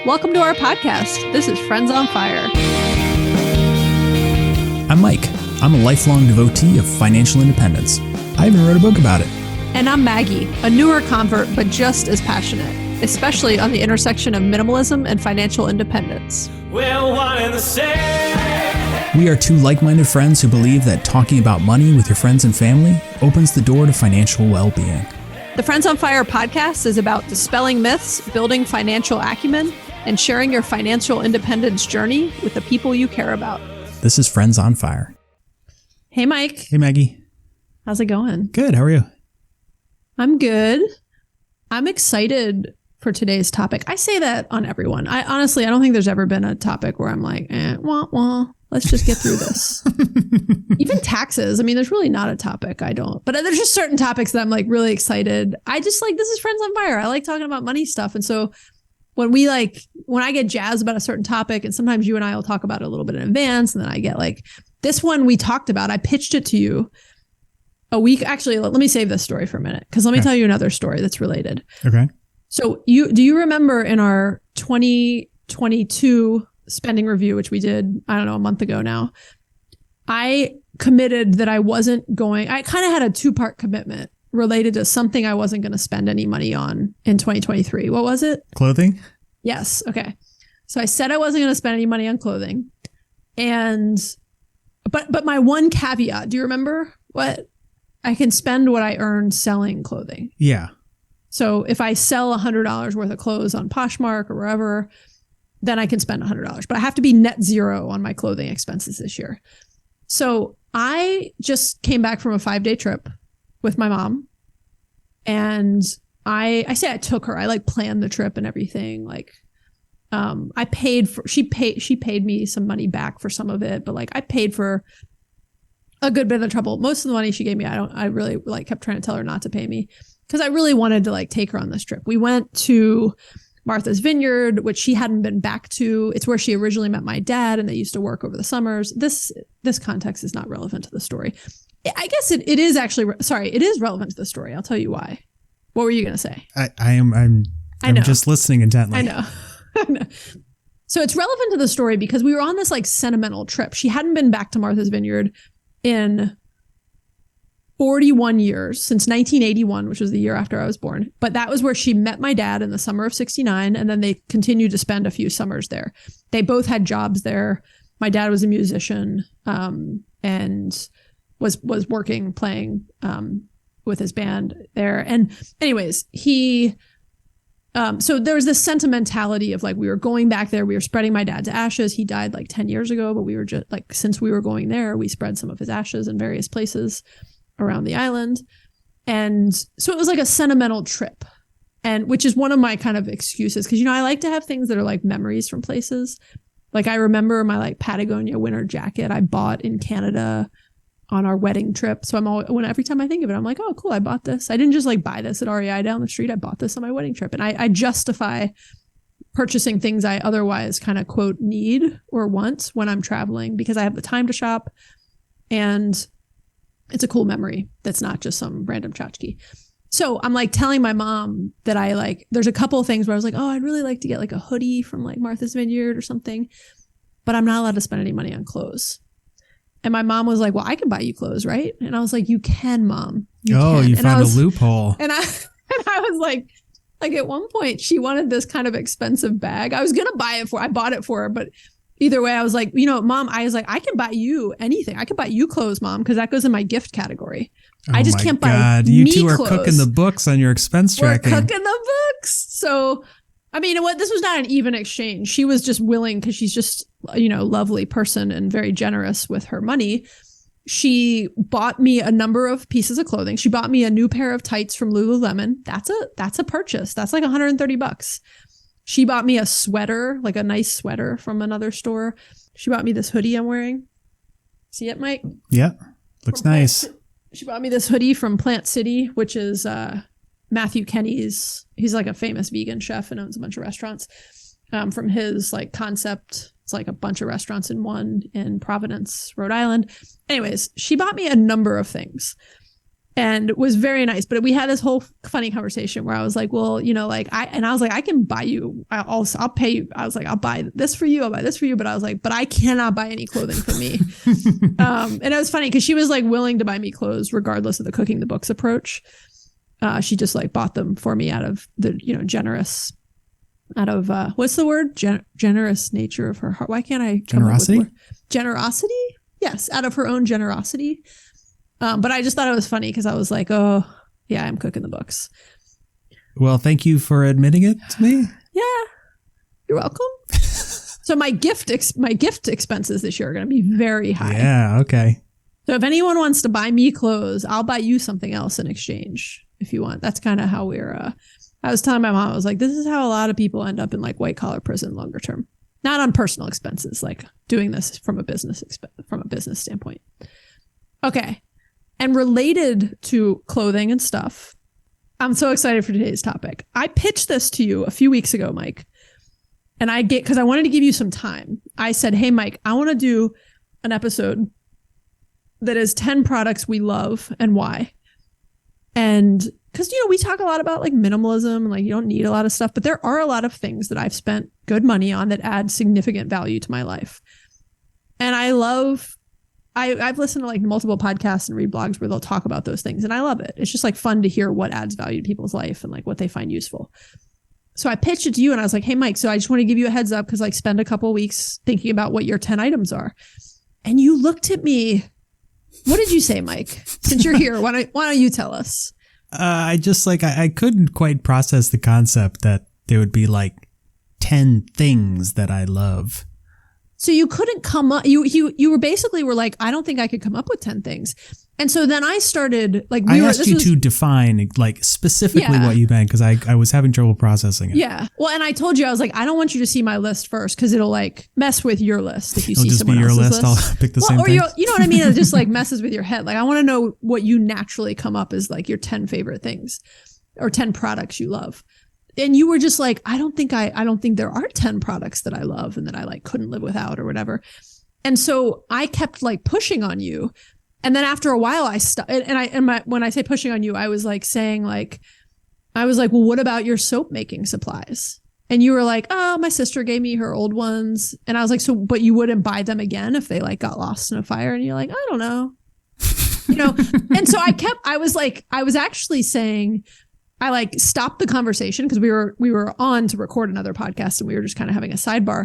Welcome to our podcast. This is Friends on Fire. I'm Mike. I'm a lifelong devotee of financial independence. I even wrote a book about it. And I'm Maggie, a newer convert, but just as passionate, especially on the intersection of minimalism and financial independence. We're one and the same. We are two like-minded friends who believe that talking about money with your friends and family opens the door to financial well-being. The Friends on Fire podcast is about dispelling myths, building financial acumen, and sharing your financial independence journey with the people you care about. This is Friends on Fire. Hey, Mike. Hey, Maggie. How's it going? Good. How are you? I'm good. I'm excited for today's topic. I say that on everyone. I don't think there's ever been a topic where I'm like, wah, wah. Let's just get through this. Even taxes. I mean, there's really not a topic I don't. But there's just certain topics that I'm like really excited. I just like, this is Friends on Fire. I like talking about money stuff. And so when I get jazzed about a certain topic, and sometimes you and I will talk about it a little bit in advance, and then I get like, this one we talked about, I pitched it to you a week. Actually, let me save this story for a minute, because let me tell you another story that's related. Okay. So do you remember in our 2022 spending review, which we did, I don't know, a month ago now, I committed that I kind of had a 2-part commitment related to something I wasn't going to spend any money on in 2023. What was it? Clothing? Yes. Okay. So I said I wasn't going to spend any money on clothing. But my one caveat, do you remember what? I can spend what I earned selling clothing. Yeah. So if I sell $100 worth of clothes on Poshmark or wherever, then I can spend $100. But I have to be net zero on my clothing expenses this year. So I just came back from a 5-day trip with my mom. And I took her. I like planned the trip and everything. Like she paid me some money back for some of it, but like I paid for a good bit of the trouble. Most of the money she gave me, I really like kept trying to tell her not to pay me, because I really wanted to like take her on this trip. We went to Martha's Vineyard, which she hadn't been back to. It's where she originally met my dad, and they used to work over the summers. This context is not relevant to the story. I guess it is actually, it is relevant to the story. I'll tell you why. What were you going to say? I'm just listening intently. I know. So it's relevant to the story because we were on this like sentimental trip. She hadn't been back to Martha's Vineyard in 41 years, since 1981, which was the year after I was born. But that was where she met my dad in the summer of 69. And then they continued to spend a few summers there. They both had jobs there. My dad was a musician and was working, playing with his band there. And anyways, so there was this sentimentality of like, we were going back there. We were spreading my dad's ashes. He died like 10 years ago, but we were just like, since we were going there, we spread some of his ashes in various places around the island. And so it was like a sentimental trip, and which is one of my kind of excuses. Cause I like to have things that are like memories from places. Like I remember my like Patagonia winter jacket I bought in Canada on our wedding trip. So every time I think of it, I'm like, oh, cool, I bought this. I didn't just like buy this at REI down the street. I bought this on my wedding trip. And I justify purchasing things I otherwise kind of quote need or want when I'm traveling, because I have the time to shop and it's a cool memory that's not just some random tchotchke. So I'm like telling my mom that there's a couple of things where I was like, oh, I'd really like to get like a hoodie from like Martha's Vineyard or something, but I'm not allowed to spend any money on clothes. And my mom was like, well, I can buy you clothes, right? And I was like, you can, Mom. You found a loophole. And I was like at one point she wanted this kind of expensive bag. I was going to I bought it for her, but either way, I was like, Mom, I was like, I can buy you anything. I can buy you clothes, Mom, because that goes in my gift category. I just can't buy me You two are clothes. Cooking the books on your expense tracking. We're cooking the books. So, I mean, this was not an even exchange. She was just willing, because she's just, lovely person and very generous with her money. She bought me a number of pieces of clothing. She bought me a new pair of tights from Lululemon. That's a purchase. That's like $130. She bought me a sweater, like a nice sweater from another store. She bought me this hoodie I'm wearing. See it, Mike? Yeah. Looks nice. She bought me this hoodie from Plant City, which is Matthew Kenny's. He's like a famous vegan chef and owns a bunch of restaurants. From his like concept, it's like a bunch of restaurants in one in Providence, Rhode Island. Anyways, she bought me a number of things. and was very nice. But we had this whole funny conversation where I was like, well, you know, like I was like, I can buy you. I'll pay you. I was like, I'll buy this for you. I'll buy this for you. But I was like, but I cannot buy any clothing for me. And it was funny because she was like willing to buy me clothes regardless of the cooking the books approach. She just like bought them for me out of the, you know, generous, out of what's the word? Generous nature of her heart. Why can't I? Generosity? Generosity? Yes, out of her own generosity. But I just thought it was funny because I was like, oh, yeah, I'm cooking the books. Well, thank you for admitting it to me. Yeah, you're welcome. So my gift expenses this year are going to be very high. Yeah, okay. So if anyone wants to buy me clothes, I'll buy you something else in exchange if you want. That's kind of how we're, I was telling my mom, I was like, this is how a lot of people end up in like white collar prison longer term. Not on personal expenses, like doing this from a business standpoint. Okay. And related to clothing and stuff, I'm so excited for today's topic. I pitched this to you a few weeks ago, Mike. And because I wanted to give you some time. I said, hey, Mike, I want to do an episode that is 10 products we love and why. And because, you know, we talk a lot about like minimalism and like you don't need a lot of stuff, but there are a lot of things that I've spent good money on that add significant value to my life. And I've listened to like multiple podcasts and read blogs where they'll talk about those things. And I love it. It's just like fun to hear what adds value to people's life and like what they find useful. So I pitched it to you and I was like, hey, Mike, so I just want to give you a heads up because like spend a couple of weeks thinking about what your 10 items are. And you looked at me. What did you say, Mike? Since you're here, why don't you tell us? I just like, I couldn't quite process the concept that there would be like 10 things that I love. So you couldn't come up, you were basically were like, I don't think I could come up with 10 things. And so then I started like, I asked you to define like specifically what you meant because I was having trouble processing it. Yeah. Well, and I told you, I was like, I don't want you to see my list first because it'll like mess with your list if you see someone else's list. I'll pick the same thing. Or you know what I mean? It just like messes with your head. Like I want to know what you naturally come up as like your 10 favorite things or 10 products you love. And you were just like, I don't think there are 10 products that I love and that I like couldn't live without or whatever. And so I kept like pushing on you. And then after a while I stopped. When I say pushing on you, I was like saying like, well, what about your soap making supplies? And you were like, oh, my sister gave me her old ones. And I was like, so, but you wouldn't buy them again if they like got lost in a fire? And you're like, I don't know, you know? And so I was actually saying, I like stopped the conversation because we were on to record another podcast and we were just kind of having a sidebar.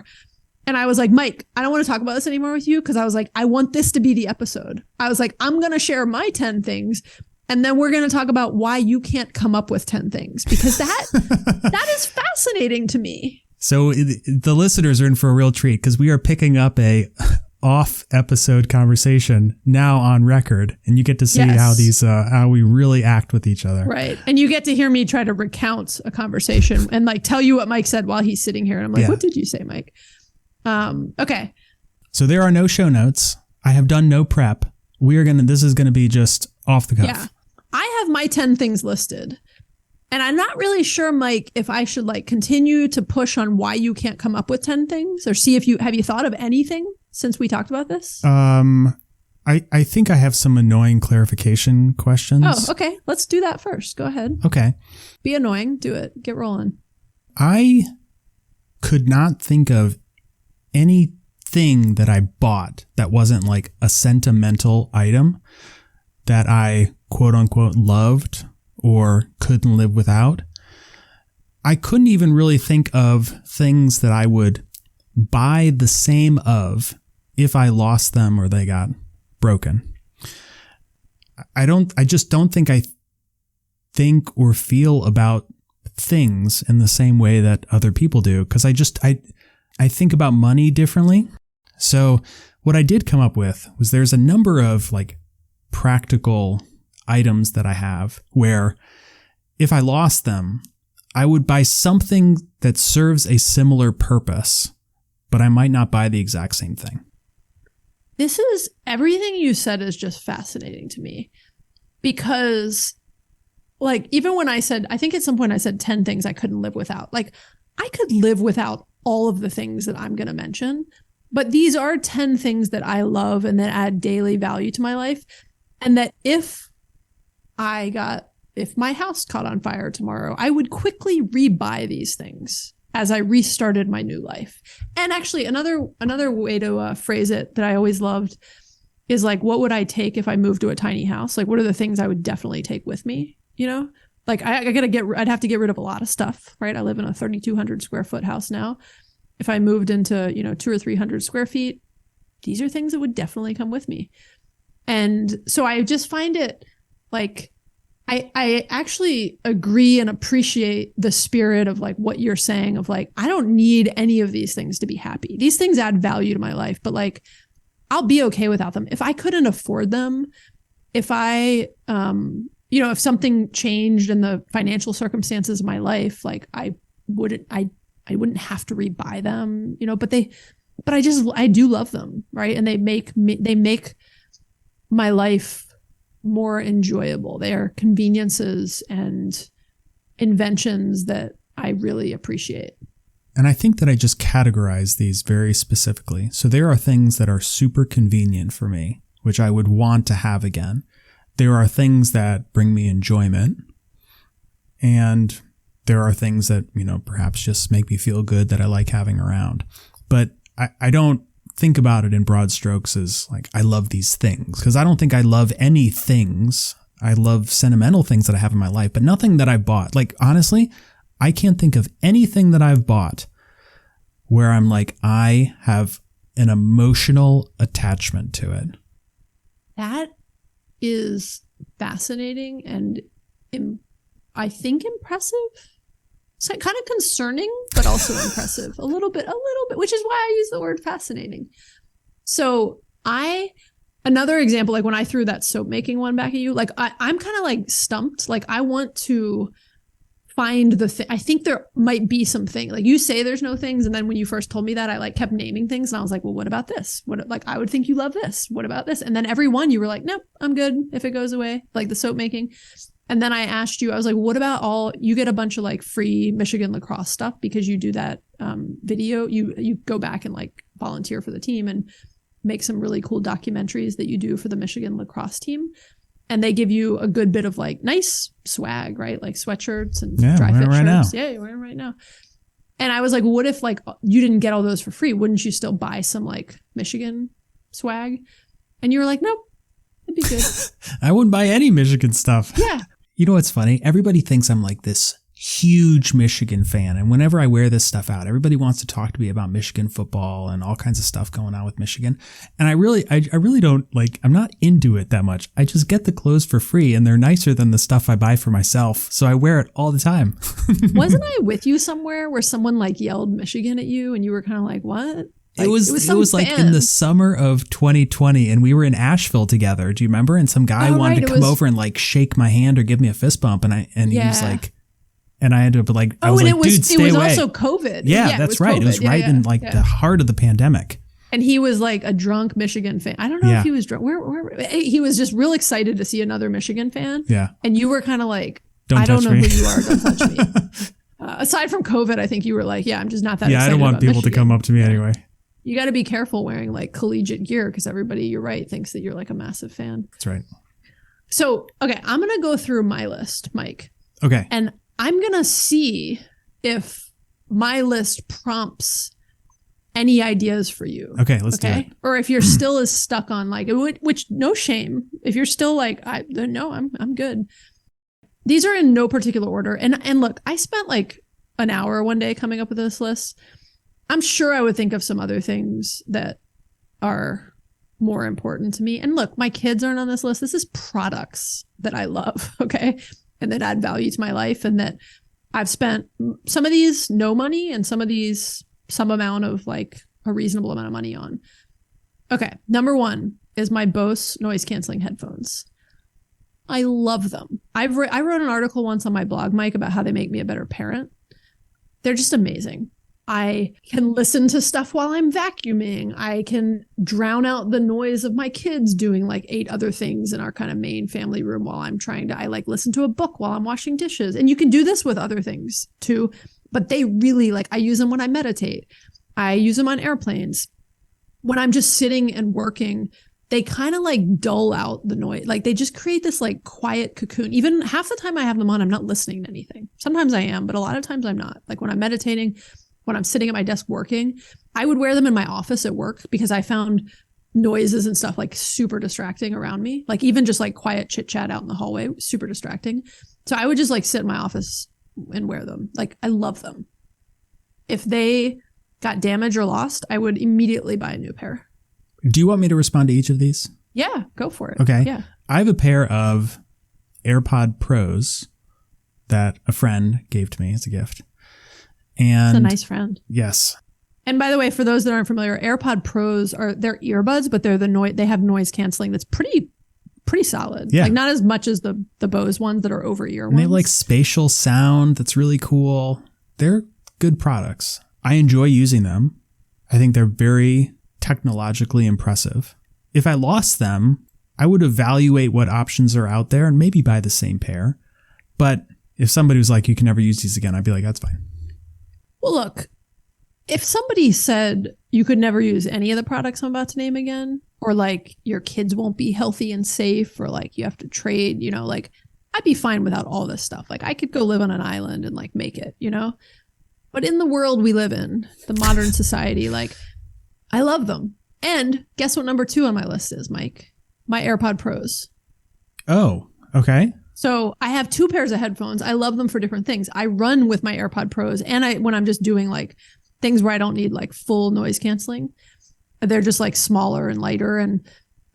And I was like, Mike, I don't want to talk about this anymore with you because I was like, I want this to be the episode. I was like, I'm going to share my 10 things and then we're going to talk about why you can't come up with 10 things because that is fascinating to me. So the listeners are in for a real treat because we are picking up a off episode conversation now on record and you get to see how we really act with each other. Right. And you get to hear me try to recount a conversation and like tell you what Mike said while he's sitting here. And I'm like, what did you say, Mike? Okay. So there are no show notes. I have done no prep. This is going to be just off the cuff. Yeah. I have my 10 things listed. And I'm not really sure, Mike, if I should like continue to push on why you can't come up with 10 things or see if have you thought of anything since we talked about this? I think I have some annoying clarification questions. Oh, okay. Let's do that first. Go ahead. Okay. Be annoying. Do it. Get rolling. I could not think of anything that I bought that wasn't like a sentimental item that I quote unquote loved or couldn't live without. I couldn't even really think of things that I would buy the same of if I lost them or they got broken. I just don't think I think or feel about things in the same way that other people do because I think about money differently. So what I did come up with was there's a number of like practical items that I have where if I lost them, I would buy something that serves a similar purpose, but I might not buy the exact same thing. This is everything you said is just fascinating to me because like even when I think at some point I said 10 things I couldn't live without, like I could live without all of the things that I'm going to mention, but these are 10 things that I love and that add daily value to my life. And that if if my house caught on fire tomorrow, I would quickly rebuy these things as I restarted my new life. And actually another way to phrase it that I always loved is like, what would I take if I moved to a tiny house? Like, what are the things I would definitely take with me? You know, like I'd have to get rid of a lot of stuff, right? I live in a 3,200 square foot house now. If I moved into, 200 or 300 square feet, these are things that would definitely come with me. And so I just find it like, I actually agree and appreciate the spirit of like what you're saying of like, I don't need any of these things to be happy. These things add value to my life, but like, I'll be okay without them. If I couldn't afford them, if I, if something changed in the financial circumstances of my life, like I wouldn't have to rebuy them, but I do love them. Right. And they make my life more enjoyable. They are conveniences and inventions that I really appreciate. And I think that I just categorize these very specifically. So there are things that are super convenient for me, which I would want to have again. There are things that bring me enjoyment. And there are things that, perhaps just make me feel good that I like having around. But I don't think about it in broad strokes as like, I love these things, because I don't think I love any things. I love sentimental things that I have in my life, but nothing that I bought. Like, honestly, I can't think of anything that I've bought where I'm like, I have an emotional attachment to it. That is fascinating and I think impressive. It's kind of concerning, but also impressive. A little bit, which is why I use the word fascinating. So another example, like when I threw that soap making one back at you, like I'm kind of like stumped. Like I want to find the thing. I think there might be something, like you say there's no things. And then when you first told me that, I like kept naming things and I was like, well, what about this? Like, I would think you love this. What about this? And then every one you were like, nope, I'm good if it goes away, like the soap making. And then I asked you, I was like, what about you get a bunch of like free Michigan lacrosse stuff because you do that video. You go back and like volunteer for the team and make some really cool documentaries that you do for the Michigan lacrosse team. And they give you a good bit of like nice swag, right? Like sweatshirts and dry fit shirts. Yeah, you're wearing them right now. And I was like, what if like you didn't get all those for free? Wouldn't you still buy some like Michigan swag? And you were like, nope, it'd be good. I wouldn't buy any Michigan stuff. Yeah. You know what's funny? Everybody thinks I'm like this huge Michigan fan. And whenever I wear this stuff out, everybody wants to talk to me about Michigan football and all kinds of stuff going on with Michigan. And I really don't like, I'm not into it that much. I just get the clothes for free and they're nicer than the stuff I buy for myself. So I wear it all the time. Wasn't I with you somewhere where someone like yelled Michigan at you and you were kind of like, what? Like, it was like in the summer of 2020 and we were in Asheville together. Do you remember? And some guy wanted to come over and like shake my hand or give me a fist bump. And he was like, and I had to like, I was like, dude, stay away. It was also COVID. Yeah, that's right. COVID. It was right in like the heart of the pandemic. And he was like a drunk Michigan fan. I don't know if he was drunk. Where he was just real excited to see another Michigan fan. Yeah. And you were kind of like, I don't know who you are. Don't touch me. Aside from COVID, I think you were like, yeah, I'm just not that excited. Yeah, I don't want people to come up to me anyway. You got to be careful wearing like collegiate gear because everybody, you're right, thinks that you're like a massive fan. That's right. So, okay, I'm going to go through my list, Mike. Okay. And I'm going to see if my list prompts any ideas for you. Okay, let's do it. Or if you're still as stuck on like, which no shame. If you're still like, no, I'm good. These are in no particular order. And look, I spent like an hour one day coming up with this list. I'm sure I would think of some other things that are more important to me. And look, my kids aren't on this list. This is products that I love, okay? And that add value to my life and that I've spent some of these no money and some of these some amount of like a reasonable amount of money on. Okay, number one is my Bose noise canceling headphones. I love them. I wrote an article once on my blog, Mike, about how they make me a better parent. They're just amazing. I can listen to stuff while I'm vacuuming. I can drown out the noise of my kids doing like 8 other things in our kind of main family room while I like listen to a book while I'm washing dishes. And you can do this with other things too, but they really like, I use them when I meditate. I use them on airplanes. When I'm just sitting and working, they kind of like dull out the noise. Like they just create this like quiet cocoon. Even half the time I have them on, I'm not listening to anything. Sometimes I am, but a lot of times I'm not. Like when I'm meditating, when I'm sitting at my desk working, I would wear them in my office at work because I found noises and stuff like super distracting around me. Like even just like quiet chit chat out in the hallway, super distracting. So I would just like sit in my office and wear them. Like I love them. If they got damaged or lost, I would immediately buy a new pair. Do you want me to respond to each of these? Yeah, go for it. Okay. Yeah. I have a pair of AirPod Pros that a friend gave to me as a gift. And it's a nice friend. Yes. And by the way, for those that aren't familiar, AirPod Pros they're earbuds, but they're they have noise canceling that's pretty solid. Yeah. Like not as much as the Bose ones that are over ear And ones. they have like spatial sound that's really cool. They're good products. I enjoy using them. I think they're very technologically impressive. If I lost them, I would evaluate what options are out there and maybe buy the same pair. But if somebody was like, you can never use these again, I'd be like, that's fine. Well, look, if somebody said you could never use any of the products I'm about to name again, or like your kids won't be healthy and safe, or like you have to trade, like I'd be fine without all this stuff. Like I could go live on an island and like make it, But in the world we live in, the modern society, like I love them. And guess what number 2 on my list is, Mike? My AirPod Pros. Oh, okay. So I have 2 pairs of headphones. I love them for different things. I run with my AirPod Pros, and when I'm just doing like things where I don't need like full noise canceling, they're just like smaller and lighter, and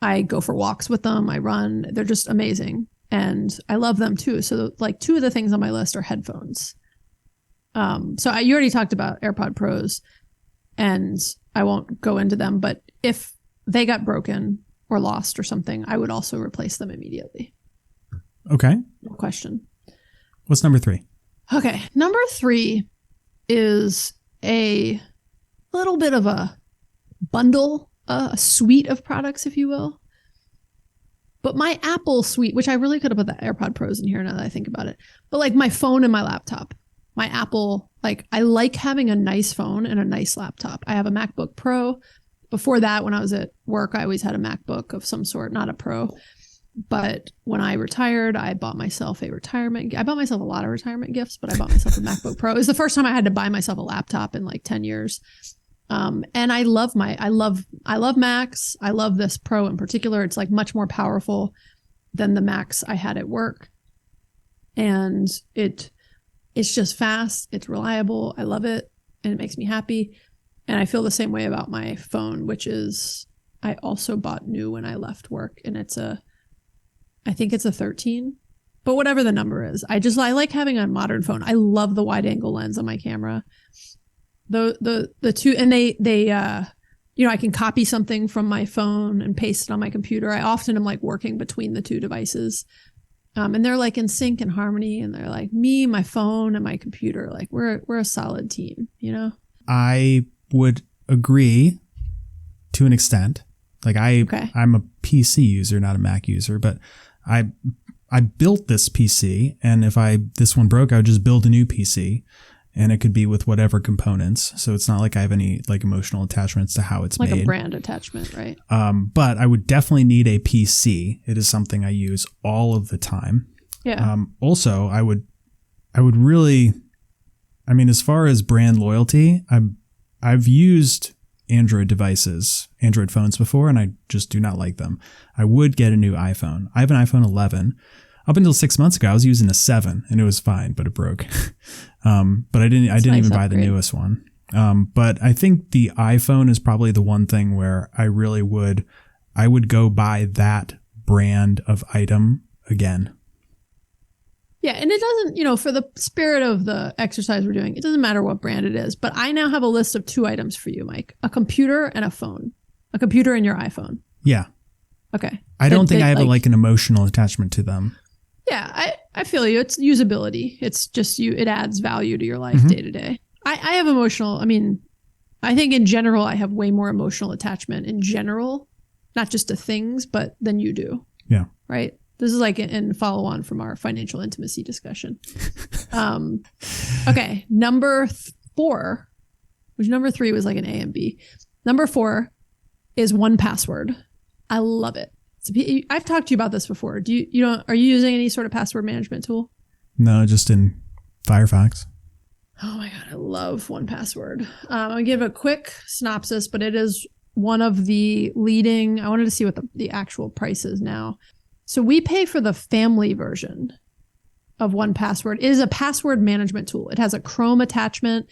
I go for walks with them. I run. They're just amazing, and I love them too. So like 2 of the things on my list are headphones. You already talked about AirPod Pros, and I won't go into them, but if they got broken or lost or something, I would also replace them immediately. Okay. No question. What's number 3? Okay. Number 3 is a little bit of a bundle, a suite of products, if you will. But my Apple suite, which I really could have put the AirPod Pros in here now that I think about it, but like my phone and my laptop, my Apple, like I like having a nice phone and a nice laptop. I have a MacBook Pro. Before that, when I was at work, I always had a MacBook of some sort, not a Pro. But when I retired, I bought myself a retirement. I bought myself a lot of retirement gifts, but I bought myself a MacBook Pro. It was the first time I had to buy myself a laptop in like 10 years. And I love Macs. I love this Pro in particular. It's like much more powerful than the Macs I had at work. And it's just fast. It's reliable. I love it. And it makes me happy. And I feel the same way about my phone, which is I also bought new when I left work. And I think it's a 13, but whatever the number is, I like having a modern phone. I love the wide angle lens on my camera. The 2, and they I can copy something from my phone and paste it on my computer. I often am like working between the 2 devices. And they're like in sync and harmony, and they're like me, my phone, and my computer. Like we're a solid team, I would agree to an extent. Like I'm a PC user, not a Mac user, but I built this PC, and if this one broke, I would just build a new PC, and it could be with whatever components. So it's not like I have any like emotional attachments to how it's like made. Like a brand attachment, right? But I would definitely need a PC. It is something I use all of the time. Yeah. Also, I would really, as far as brand loyalty, I've used Android phones before, and I just do not like them. I would get a new iPhone. I have an iPhone 11. Up until 6 months ago, I was using a 7, and it was fine, but it broke. But I didn't even buy the newest one. But I think the iPhone is probably the one thing where I would go buy that brand of item again. Yeah, and it doesn't, for the spirit of the exercise we're doing, it doesn't matter what brand it is. But I now have a list of 2 items for you, Mike. A computer and a phone. A computer and your iPhone. Yeah. Okay. I don't think I have an emotional attachment to them. Yeah, I feel you. It's usability. It's just it adds value to your life day to day. I have emotional, I think in general, I have way more emotional attachment in general, not just to things, but than you do. Yeah. Right? This is like in follow on from our financial intimacy discussion. Okay. Number 4, which number 3 was like an A and B. Number 4 is 1Password. I love it. I've talked to you about this before. Are you using any sort of password management tool? No, just in Firefox. Oh my God, I love 1Password. I'll give a quick synopsis, but it is one of the leading, I wanted to see what the actual price is now. So we pay for the family version of 1Password. It is a password management tool. It has a Chrome attachment.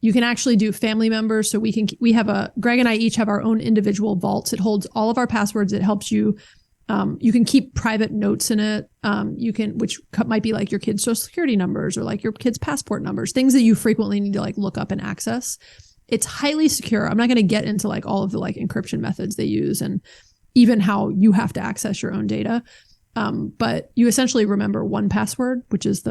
You can actually do family members. So Greg and I each have our own individual vaults. It holds all of our passwords. It helps you. You can keep private notes in it. Which might be like your kid's social security numbers or like your kid's passport numbers, things that you frequently need to like look up and access. It's highly secure. I'm not going to get into like all of the like encryption methods they use and even how you have to access your own data. But you essentially remember 1Password, which is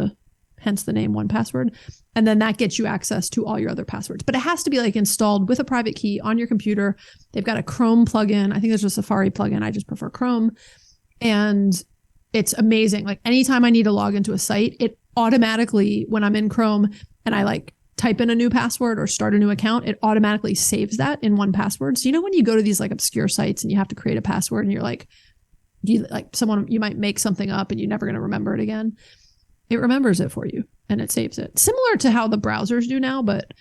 hence the name 1Password. And then that gets you access to all your other passwords. But it has to be like installed with a private key on your computer. They've got a Chrome plugin. I think there's a Safari plugin. I just prefer Chrome. And it's amazing. Like anytime I need to log into a site, it automatically, when I'm in Chrome and I like type in a new password or start a new account, it automatically saves that in 1Password. So when you go to these like obscure sites and you have to create a password and you're like, you might make something up and you're never going to remember it again. It remembers it for you and it saves it. Similar to how the browsers do now, but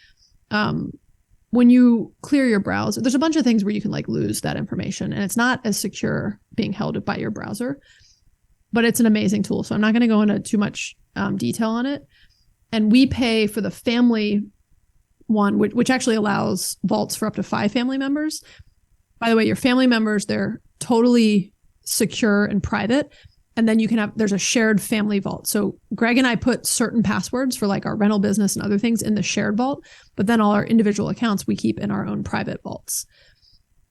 when you clear your browser, there's a bunch of things where you can like lose that information and it's not as secure being held by your browser, but it's an amazing tool. So I'm not going to go into too much detail on it. And we pay for the family one, which actually allows vaults for up to 5 family members. By the way, your family members, they're totally secure and private. And then there's a shared family vault. So Greg and I put certain passwords for like our rental business and other things in the shared vault, but then all our individual accounts we keep in our own private vaults.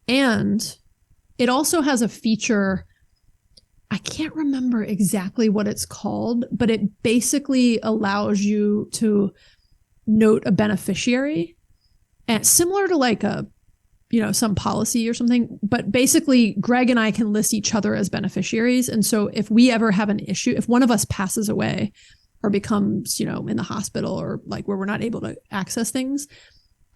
And it also has a feature, I can't remember exactly what it's called, but it basically allows you to note a beneficiary, and similar to like some policy or something, but basically Greg and I can list each other as beneficiaries. And so if we ever have an issue, if one of us passes away or becomes, in the hospital or like where we're not able to access things,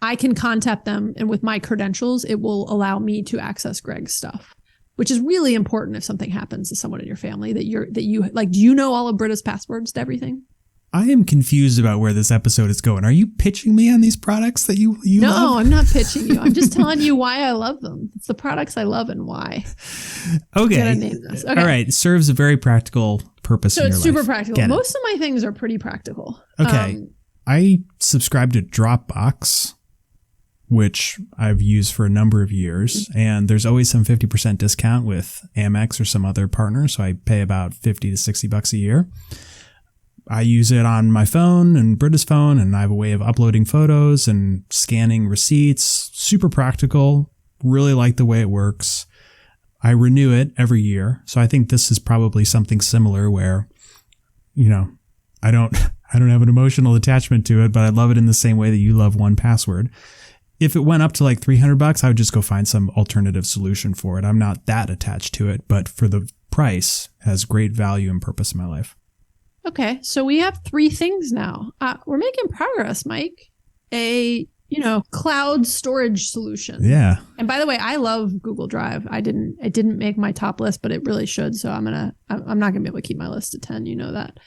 I can contact them. And with my credentials, it will allow me to access Greg's stuff, which is really important if something happens to someone in your family do you know all of Britta's passwords to everything? I am confused about where this episode is going. Are you pitching me on these products that you No, love? I'm not pitching you. I'm just telling you why I love them. It's the products I love and why. Okay. Gotta name this. Okay. All right. It serves a very practical purpose in your life. So it's super practical. Get it. Most of my things are pretty practical. Okay. I subscribe to Dropbox, which I've used for a number of years. And there's always some 50% discount with Amex or some other partner. So I pay about $50 to $60 a year. I use it on my phone and Britta's phone, and I have a way of uploading photos and scanning receipts. Super practical. Really like the way it works. I renew it every year. So I think this is probably something similar where, I don't have an emotional attachment to it, but I love it in the same way that you love 1Password. If it went up to like $300, I would just go find some alternative solution for it. I'm not that attached to it, but for the price, it has great value and purpose in my life. Okay, so we have 3 things now. We're making progress, Mike. A cloud storage solution. Yeah. And by the way, I love Google Drive. It didn't make my top list, but it really should. So I'm not gonna be able to keep my list to 10. You know that.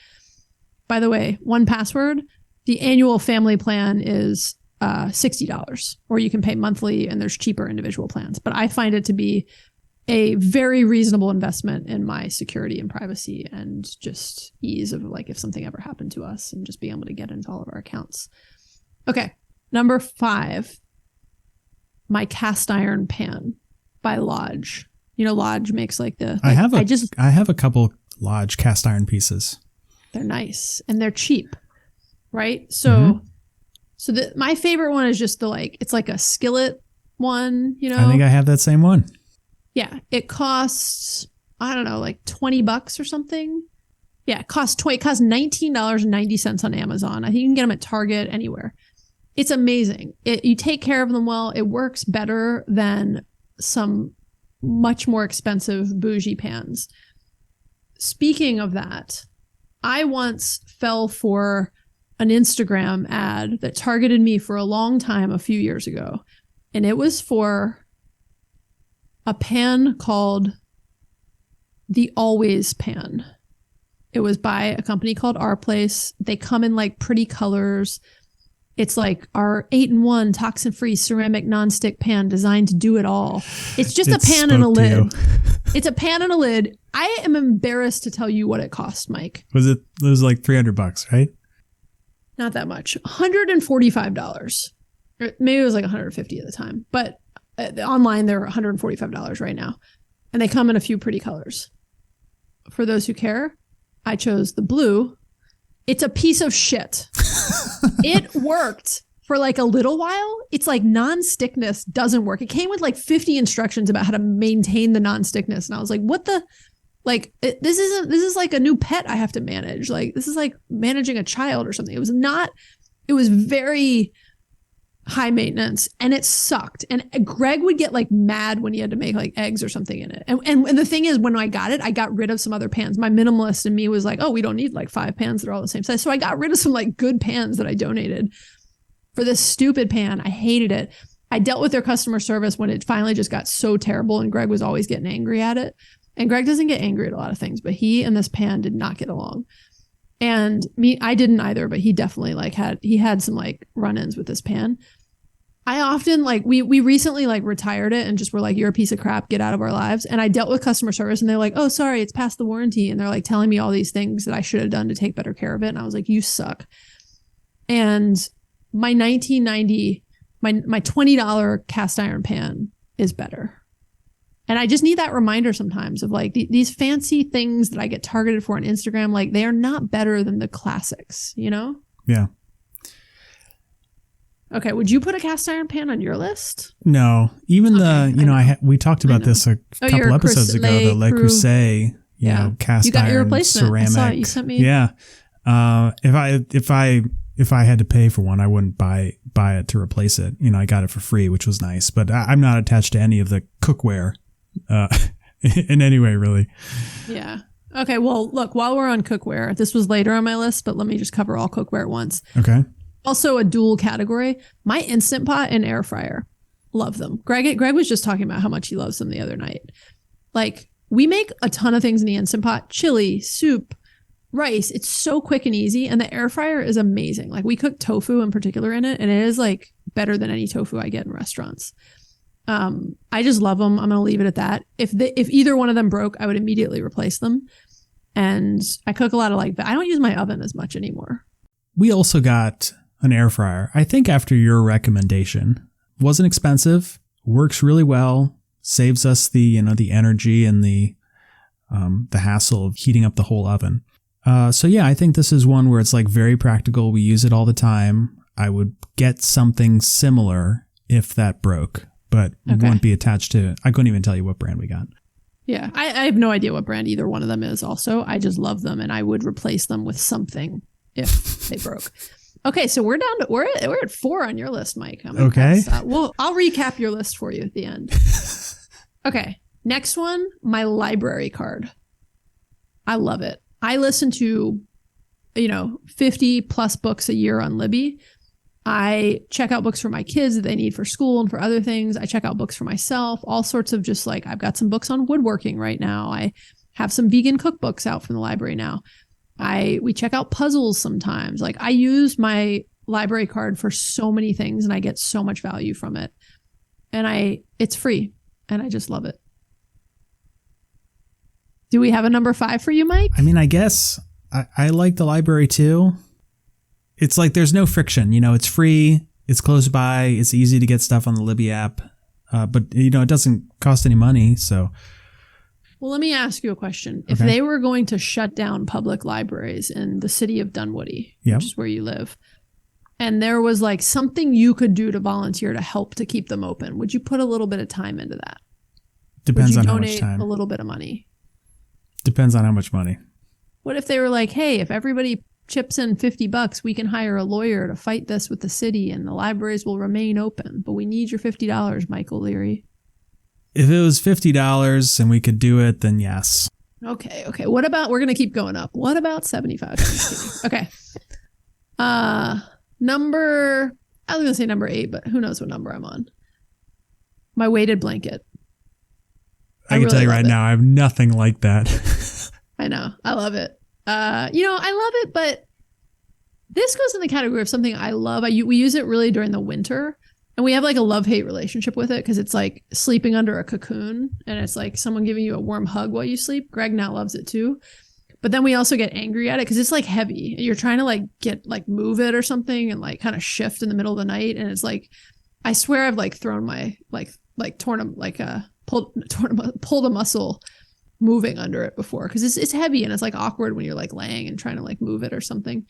By the way, 1Password, the annual family plan is $60, or you can pay monthly, and there's cheaper individual plans. But I find it to be a very reasonable investment in my security and privacy and just ease of like if something ever happened to us and just being able to get into all of our accounts. Okay. Number 5, my cast iron pan by Lodge. Lodge makes like I have a couple Lodge cast iron pieces. They're nice and they're cheap, right? So, my favorite one is just it's like a skillet one, I think I have that same one. Yeah, it costs, I don't know, like $20 or something. Yeah, it costs $19.90 on Amazon. I think you can get them at Target, anywhere. It's amazing. You take care of them well. It works better than some much more expensive bougie pans. Speaking of that, I once fell for an Instagram ad that targeted me for a long time a few years ago. And it was for a pan called the Always Pan. It was by a company called Our Place. They come in like pretty colors. It's like our 8-in-1 toxin-free ceramic nonstick pan designed to do it all. It's just a pan and a lid. It's a pan and a lid. I am embarrassed to tell you what it cost, Mike. It was like $300, right? Not that much. $145. Maybe it was like $150 at the time. But online, they're $145 right now. And they come in a few pretty colors. For those who care, I chose the blue. It's a piece of shit. It worked for like a little while. It's like non-stickness doesn't work. It came with like 50 instructions about how to maintain the non-stickness. And I was like, what the, like, this is like a new pet I have to manage. Like, this is like managing a child or something. It was very high maintenance and it sucked. And Greg would get like mad when he had to make like eggs or something in it. And the thing is, when I got rid of some other pans. My minimalist in me was like, oh, we don't need like 5 pans that are all the same size. So I got rid of some like good pans that I donated for this stupid pan. I hated it. I dealt with their customer service when it finally just got so terrible and Greg was always getting angry at it. And Greg doesn't get angry at a lot of things, but he and this pan did not get along. And I didn't either, but he definitely like had some like run-ins with this pan. I often like, we recently like retired it and just were like, you're a piece of crap, get out of our lives. And I dealt with customer service and they're like, oh, sorry, it's past the warranty. And they're like telling me all these things that I should have done to take better care of it. And I was like, you suck. And my 1990, my $20 cast iron pan is better. And I just need that reminder sometimes of like these fancy things that I get targeted for on Instagram. Like they are not better than the classics, you know? Yeah. Okay. Would you put a cast iron pan on your list? No, even we talked about this a couple episodes ago, the Le Creuset, you know, cast you got iron your replacement. ceramic. I saw it. You sent me. Yeah. If I had to pay for one, I wouldn't buy it to replace it. You know, I got it for free, which was nice, but I'm not attached to any of the cookware, in any way, really. Yeah. Okay. Well, look, while we're on cookware, this was later on my list, but let me just cover all cookware at once. Okay. Also a dual category, my Instant Pot and air fryer. Love them. Greg was just talking about how much he loves them the other night. Like we make a ton of things in the Instant Pot, chili, soup, rice. It's so quick and easy. And the air fryer is amazing. Like we cook tofu in particular in it. And it is like better than any tofu I get in restaurants. I just love them. I'm going to leave it at that. If either one of them broke, I would immediately replace them. And I cook a lot of I don't use my oven as much anymore. We also got an air fryer. I think after your recommendation, wasn't expensive, works really well, saves us the energy and the hassle of heating up the whole oven. So yeah, I think this is one where it's like very practical. We use it all the time. I would get something similar if that broke, but wouldn't be attached to. I couldn't even tell you what brand we got. Yeah, I have no idea what brand either one of them is. Also, I just love them, and I would replace them with something if they broke. Okay, so we're at 4 on your list, Mike. Okay. Well, I'll recap your list for you at the end. Okay, next one, my library card. I love it. I listen to, 50 plus books a year on Libby. I check out books for my kids that they need for school and for other things. I check out books for myself, all sorts of just like, I've got some books on woodworking right now. I have some vegan cookbooks out from the library now. We check out puzzles sometimes. Like I use my library card for so many things and I get so much value from it. And it's free and I just love it. Do we have a number 5 for you, Mike? I mean, I guess I like the library too. It's like there's no friction, it's free, it's close by, it's easy to get stuff on the Libby app. But it doesn't cost any money, so. Well, let me ask you a question. If they were going to shut down public libraries in the city of Dunwoody, which is where you live, and there was like something you could do to volunteer to help to keep them open, would you put a little bit of time into that? Depends on how much donate time. A little bit of money? Depends on how much money. What if they were like, hey, if everybody chips in $50, we can hire a lawyer to fight this with the city and the libraries will remain open, but we need your $50, Michael Leary. If it was $50 and we could do it, then yes. Okay. What about, we're going to keep going up. What about $75? Okay. I was going to say number 8, but who knows what number I'm on. My weighted blanket. I can tell you right now, I have nothing like that. I know. I love it. I love it, but this goes in the category of something I love. We use it really during the winter, and we have like a love-hate relationship with it because it's like sleeping under a cocoon, and it's like someone giving you a warm hug while you sleep. Greg now loves it too. But then we also get angry at it because it's like heavy. You're trying to like move it or something and like kind of shift in the middle of the night. And it's like, I swear I've like thrown my pulled a muscle moving under it before because it's heavy and it's like awkward when you're like laying and trying to like move it or something.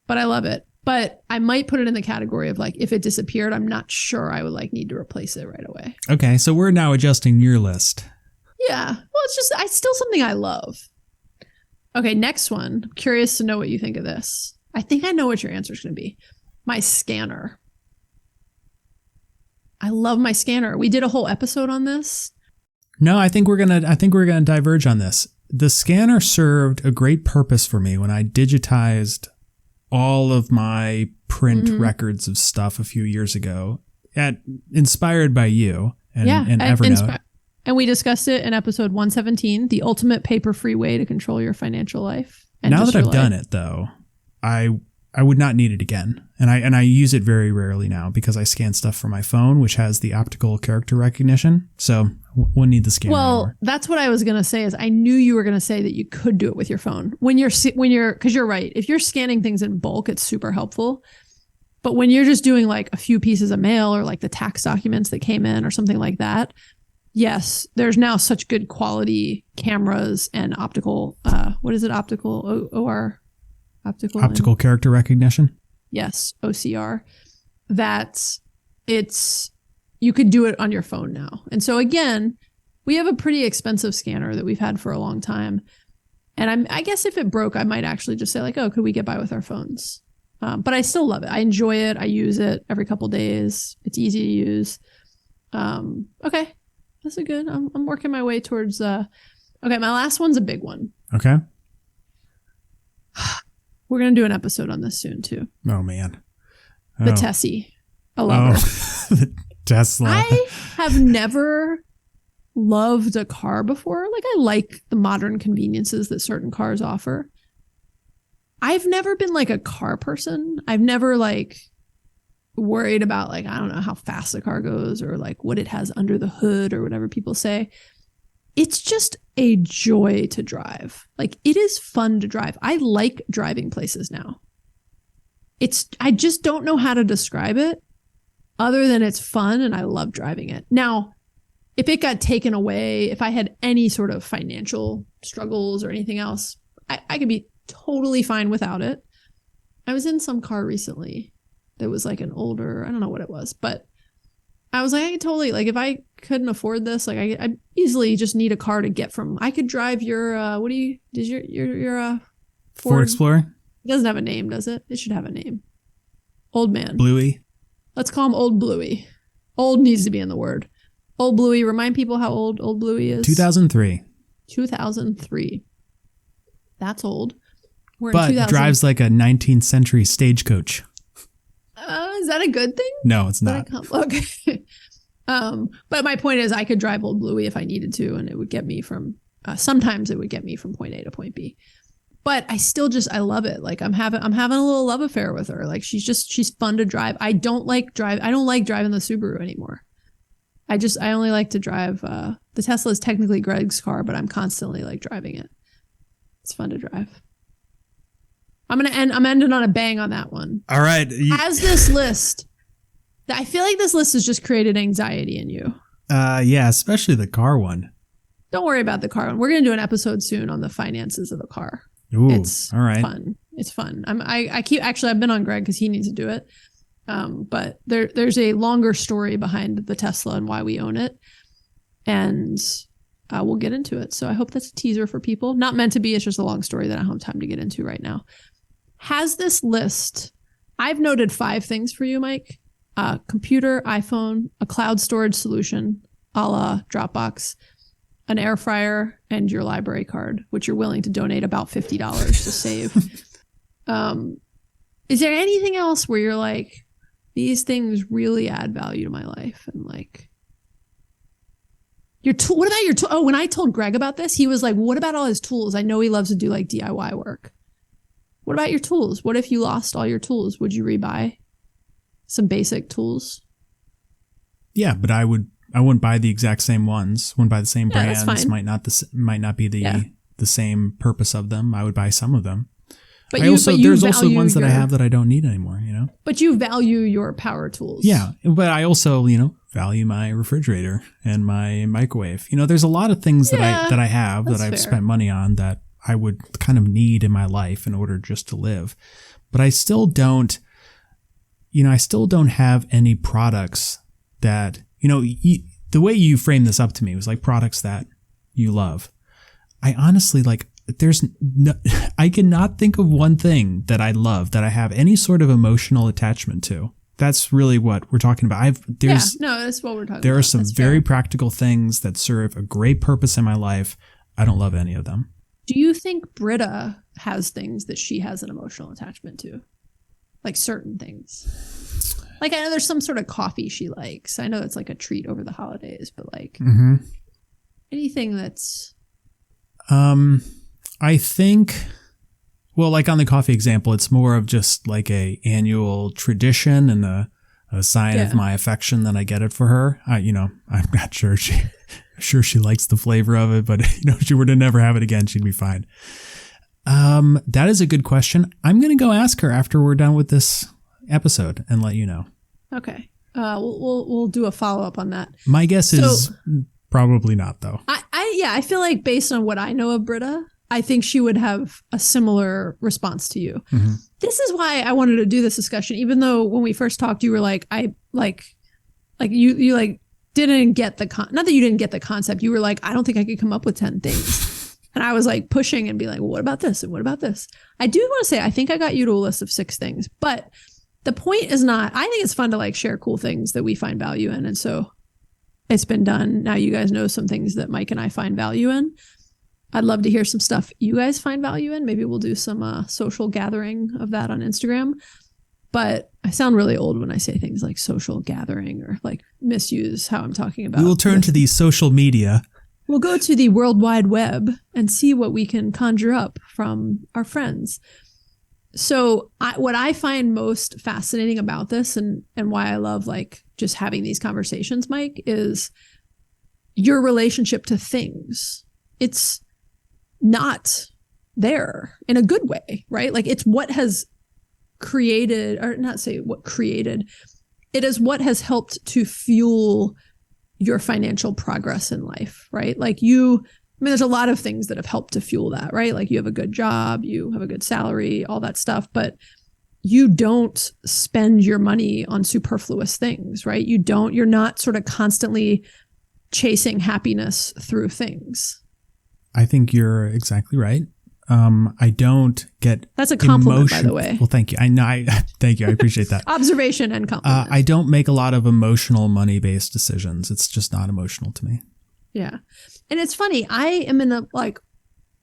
But I love it. But I might put it in the category of like, if it disappeared, I'm not sure I would like need to replace it right away. Okay. So we're now adjusting your list. Yeah. Well, it's still something I love. Okay, next one. I'm curious to know what you think of this. I think I know what your answer is going to be. My scanner. I love my scanner. We did a whole episode on this. No, I think we're gonna diverge on this. The scanner served a great purpose for me when I digitized all of my print records of stuff a few years ago, inspired by you and Evernote. And we discussed it in episode 117, the ultimate paper-free way to control your financial life. Now that I've done it, though, I would not need it again. And I use it very rarely now because I scan stuff from my phone, which has the optical character recognition. So wouldn't need the scanner anymore. That's what I was going to say is I knew you were going to say that you could do it with your phone. Because you're right. If you're scanning things in bulk, it's super helpful. But when you're just doing like a few pieces of mail or like the tax documents that came in or something like that, yes, there's now such good quality cameras and optical, what is it? Optical OR? Optical character recognition? Yes, OCR. You could do it on your phone now. And so again, we have a pretty expensive scanner that we've had for a long time. And I guess if it broke, I might actually just say like, oh, could we get by with our phones? But I still love it. I enjoy it. I use it every couple days. It's easy to use. Okay. That's a good. I'm working my way towards. Okay, my last one's a big one. Okay. We're gonna do an episode on this soon too. Oh man. The Tessie. I love her. The Tesla. I have never loved a car before. Like I like the modern conveniences that certain cars offer. I've never been like a car person. I've never like worried about like, I don't know how fast the car goes or like what it has under the hood or whatever people say. It's just a joy to drive. Like it is fun to drive. I like driving places now. I just don't know how to describe it other than it's fun and I love driving it. Now, if it got taken away, if I had any sort of financial struggles or anything else, I could be totally fine without it. I was in some car recently that was like an older, I don't know what it was, but I was like, I could totally, like if I couldn't afford this, like I easily just need a car to get from, I could drive your, your Ford Explorer? It doesn't have a name, does it? It should have a name. Old man. Bluey. Let's call him Old Bluey. Old needs to be in the word. Old Bluey. Remind people how old Bluey is. 2003. 2003. That's old. But drives like a 19th century stagecoach. Is that a good thing? No, it's not. Okay. But my point is I could drive Old Bluey if I needed to, and it would get me from, sometimes it would get me from point A to point B. But I still I love it. Like I'm having a little love affair with her. Like she's fun to drive. I don't like driving the Subaru anymore. I only like to drive, the Tesla is technically Greg's car, but I'm constantly like driving it. It's fun to drive. I'm ending on a bang on that one. All right. As this list, I feel like this list has just created anxiety in you. Yeah, especially the car one. Don't worry about the car one. We're going to do an episode soon on the finances of a car. Ooh, it's all right. Fun. It's fun. I've been on Greg because he needs to do it. But there's a longer story behind the Tesla and why we own it. And we'll get into it. So I hope that's a teaser for people. Not meant to be. It's just a long story that I don't have time to get into right now. Has this list, I've noted 5 things for you, Mike. Computer, iPhone, a cloud storage solution, a la Dropbox, an air fryer, and your library card, which you're willing to donate about $50 to save. Is there anything else where you're like, these things really add value to my life? And like, Your tool. What about your tool? Oh, when I told Greg about this, he was like, what about all his tools? I know he loves to do like DIY work. What about your tools? What if you lost all your tools? Would you rebuy some basic tools? Yeah, but I wouldn't buy the exact same ones. Wouldn't buy the same brands. That's fine. Might not be the same purpose of them. I would buy some of them. But there's also ones that I have that I don't need anymore, you know? But you value your power tools. Yeah. But I also, you know, value my refrigerator and my microwave. You know, there's a lot of things that I have that I've spent money on that I would kind of need in my life in order just to live. But I still don't have any products that, you know, the way you framed this up to me was like products that you love. I honestly I cannot think of one thing that I love that I have any sort of emotional attachment to. That's really what we're talking about. That's what we're talking about. There are some very practical things that serve a great purpose in my life. I don't love any of them. Do you think Britta has things that she has an emotional attachment to? Like certain things? Like I know there's some sort of coffee she likes. I know it's like a treat over the holidays, but like anything that's... I think, well, like on the coffee example, it's more of just like a annual tradition and a sign of my affection that I get it for her. I'm not sure she likes the flavor of it, but you know, if she were to never have it again, she'd be fine. That is a good question. I'm going to go ask her after we're done with this episode and let you know. Okay. We'll do a follow up on that. My guess is probably not though. I feel like based on what I know of Britta, I think she would have a similar response to you. Mm-hmm. This is why I wanted to do this discussion, even though when we first talked, you were like, you didn't get not that you didn't get the concept. You were like, I don't think I could come up with 10 things. And I was like pushing and be like, well, what about this? And what about this? I do want to say, I think I got you to a list of 6 things, but the point is not, I think it's fun to like share cool things that we find value in. And so it's been done. Now you guys know some things that Mike and I find value in. I'd love to hear some stuff you guys find value in. Maybe we'll do some social gathering of that on Instagram. But I sound really old when I say things like social gathering or like misuse how I'm talking about. We will turn to the social media. We'll go to the World Wide Web and see what we can conjure up from our friends. So what I find most fascinating about this and why I love like just having these conversations, Mike, is your relationship to things. It's not there in a good way, right? Like it's what has created, or not say what created, it is what has helped to fuel your financial progress in life, right? Like there's a lot of things that have helped to fuel that, right? Like you have a good job, you have a good salary, all that stuff, but you don't spend your money on superfluous things, right? You're not sort of constantly chasing happiness through things. I think you're exactly right. I don't get that's a compliment, by the way. Well, thank you. Thank you. I appreciate that. Observation and compliment. I don't make a lot of emotional money-based decisions. It's just not emotional to me. Yeah. And it's funny. I am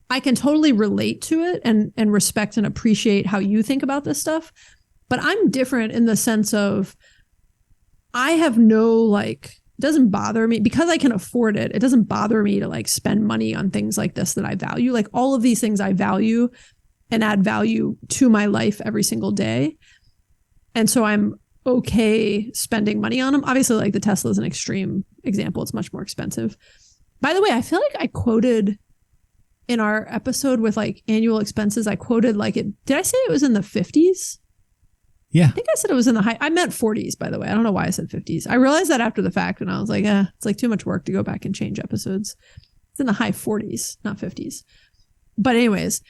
I can totally relate to it and respect and appreciate how you think about this stuff. But I'm different in the sense of I have no it doesn't bother me because I can afford it. It doesn't bother me to spend money on things like this that I value. Like all of these things I value and add value to my life every single day. And so I'm okay spending money on them. Obviously, the Tesla is an extreme example. It's much more expensive. By the way, I feel like I quoted in our episode with annual expenses, I quoted did I say it was in the 50s? Yeah. I think I said it was in the high. I meant 40s, by the way. I don't know why I said 50s. I realized that after the fact and I was like, it's too much work to go back and change episodes. It's in the high 40s, not 50s. But anyways,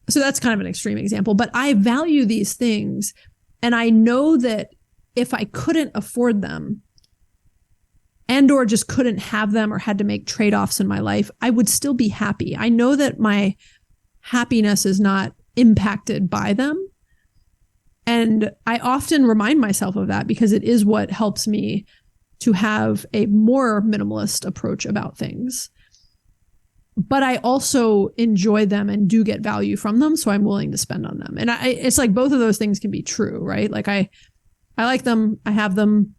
so that's kind of an extreme example, but I value these things and I know that if I couldn't afford them and or just couldn't have them or had to make trade-offs in my life, I would still be happy. I know that my happiness is not impacted by them. And I often remind myself of that because it is what helps me to have a more minimalist approach about things. But I also enjoy them and do get value from them, so I'm willing to spend on them. And it's both of those things can be true, right? I like them, I have them,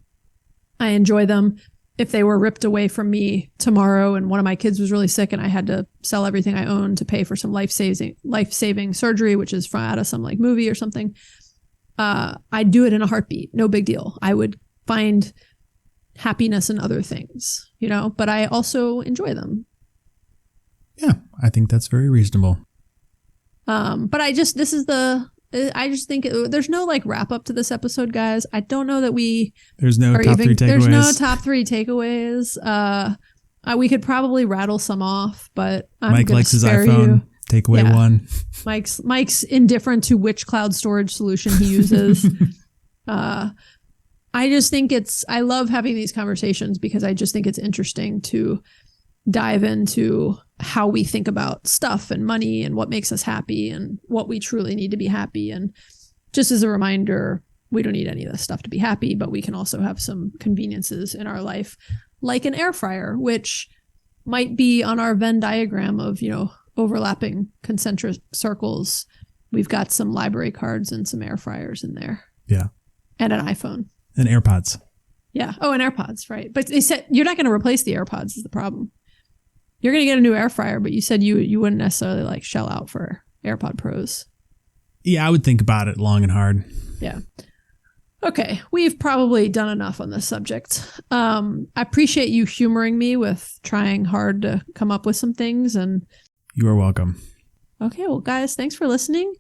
I enjoy them. if they were ripped away from me tomorrow and one of my kids was really sick and I had to sell everything I owned to pay for some life-saving surgery, which is out of some like movie or something, I'd do it in a heartbeat. No big deal. I would find happiness in other things, you know, but I also enjoy them. Yeah, I think that's very reasonable. But I just think there's no like wrap up to this episode, guys. I don't know that there's no top three takeaways. There's no top 3 takeaways. We could probably rattle some off, but Mike likes his iPhone. Takeaway 1. Mike's indifferent to which cloud storage solution he uses. I just think I love having these conversations because I just think it's interesting to dive into how we think about stuff and money and what makes us happy and what we truly need to be happy. And just as a reminder, we don't need any of this stuff to be happy, but we can also have some conveniences in our life, like an air fryer, which might be on our Venn diagram of, you know, overlapping concentric circles. We've got some library cards and some air fryers in there. Yeah. And an iPhone. And AirPods. Yeah. Oh, and AirPods, right. But they said you're not going to replace the AirPods is the problem. You're going to get a new air fryer, but you said you wouldn't necessarily like shell out for AirPod Pros. Yeah, I would think about it long and hard. Yeah. Okay. We've probably done enough on this subject. I appreciate you humoring me with trying hard to come up with some things. And you are welcome. Okay. Well, guys, thanks for listening.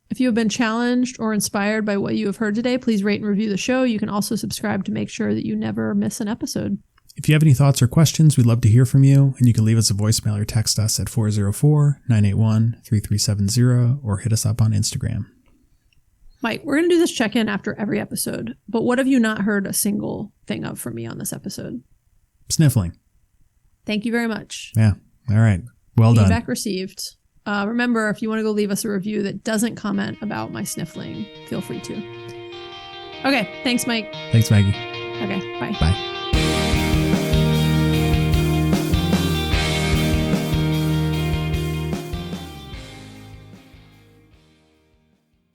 If you have been challenged or inspired by what you have heard today, please rate and review the show. You can also subscribe to make sure that you never miss an episode. If you have any thoughts or questions, we'd love to hear from you, and you can leave us a voicemail or text us at 404-981-3370 or hit us up on Instagram. Mike, we're going to do this check-in after every episode, but what have you not heard a single thing of from me on this episode? Sniffling. Thank you very much. Yeah. All right. Well done. Feedback received. Remember, if you want to go leave us a review that doesn't comment about my sniffling, feel free to. Okay. Thanks, Mike. Thanks, Maggie. Okay. Bye. Bye.